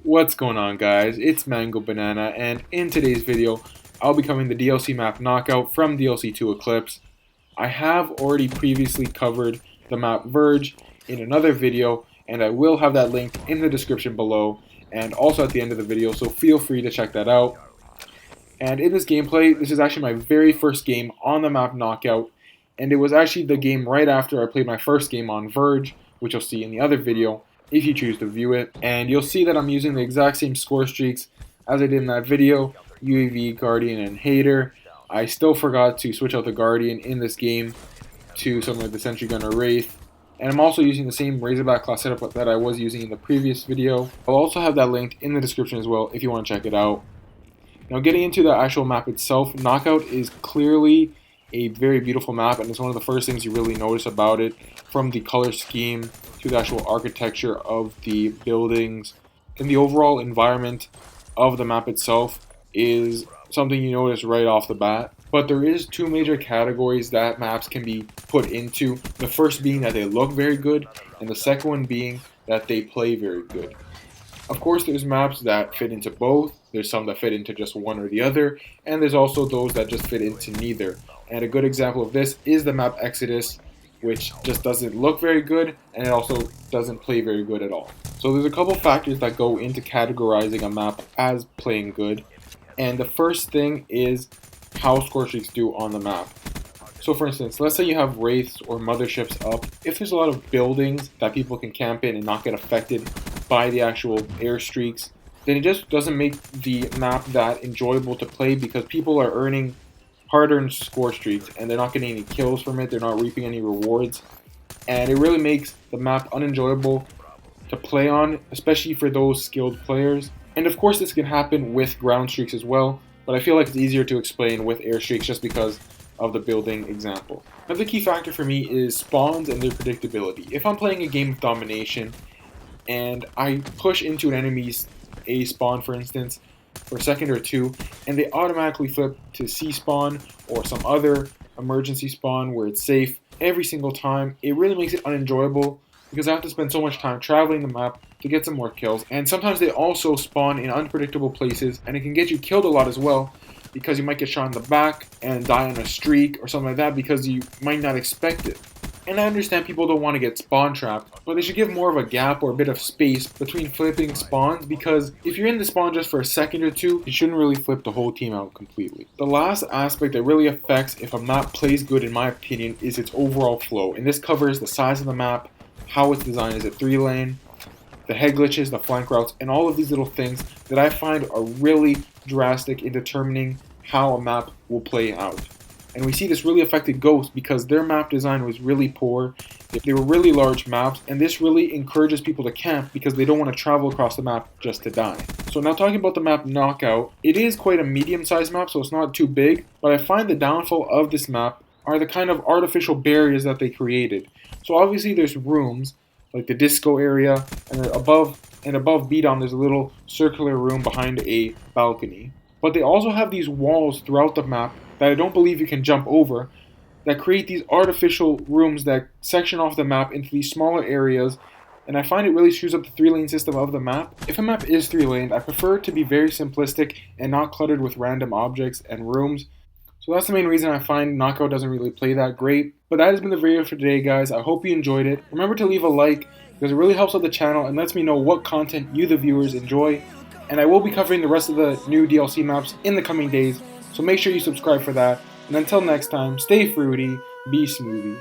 What's going on, guys? It's mangobanana, and in today's video I'll be covering the DLC map Knockout from DLC 2 Eclipse. I have already previously covered the map Verge in another video, and I will have that linked in the description below and also at the end of the video, so feel free to check that out. And in this gameplay, this is actually my very first game on the map Knockout, and it was actually the game right after I played my first game on Verge, which you'll see in the other video if you choose to view it. And you'll see that I'm using the exact same score streaks as I did in that video: UAV, Guardian, and Hater. I still forgot to switch out the Guardian in this game to something like the Sentry Gun or Wraith. And I'm also using the same Razorback class setup that I was using in the previous video. I'll also have that linked in the description as well if you want to check it out. Now, getting into the actual map itself, Knockout is clearly a very beautiful map, and it's one of the first things you really notice about it, from the color scheme to the actual architecture of the buildings, and the overall environment of the map itself is something you notice right off the bat. But there is two major categories that maps can be put into. The first being that they look very good, and the second one being that they play very good. Of course, there's maps that fit into both. There's some that fit into just one or the other, and there's also those that just fit into neither. And a good example of this is the map Exodus, which just doesn't look very good, and it also doesn't play very good at all. So there's a couple factors that go into categorizing a map as playing good, and the first thing is how score streaks do on the map. So for instance, let's say you have wraiths or motherships up. If there's a lot of buildings that people can camp in and not get affected by the actual airstreaks, then it just doesn't make the map that enjoyable to play, because people are earning hard-earned score streaks and they're not getting any kills from it, they're not reaping any rewards, and it really makes the map unenjoyable to play on, especially for those skilled players. And of course this can happen with ground streaks as well, but I feel like it's easier to explain with airstreaks just because of the building example. Another key factor for me is spawns and their predictability. If I'm playing a game of domination and I push into an enemy's A spawn, for instance, for a second or two, and they automatically flip to C spawn or some other emergency spawn where it's safe every single time, it really makes it unenjoyable, because I have to spend so much time traveling the map to get some more kills. And sometimes they also spawn in unpredictable places, and it can get you killed a lot as well, because you might get shot in the back and die on a streak or something like that because you might not expect it. And I understand people don't want to get spawn trapped, but they should give more of a gap or a bit of space between flipping spawns, because if you're in the spawn just for a second or two, you shouldn't really flip the whole team out completely. The last aspect that really affects if a map plays good, in my opinion, is its overall flow. And this covers the size of the map, how it's designed. Is it 3-lane, the head glitches, the flank routes, and all of these little things that I find are really drastic in determining how a map will play out. And we see this really affected Ghost because their map design was really poor. They were really large maps, and this really encourages people to camp because they don't want to travel across the map just to die. So now talking about the map Knockout, it is quite a medium-sized map, so it's not too big, but I find the downfall of this map are the kind of artificial barriers that they created. So obviously there's rooms, like the disco area, and above B-Dom there's a little circular room behind a balcony. But they also have these walls throughout the map that I don't believe you can jump over, that create these artificial rooms that section off the map into these smaller areas, and I find it really screws up the 3-lane system of the map. If a map is 3-laned, I prefer it to be very simplistic and not cluttered with random objects and rooms. So that's the main reason I find Knockout doesn't really play that great. But that has been the video for today, guys. I hope you enjoyed it. Remember to leave a like, because it really helps out the channel and lets me know what content you, the viewers, enjoy. And I will be covering the rest of the new DLC maps in the coming days, so make sure you subscribe for that. And until next time, stay fruity, be smoothie.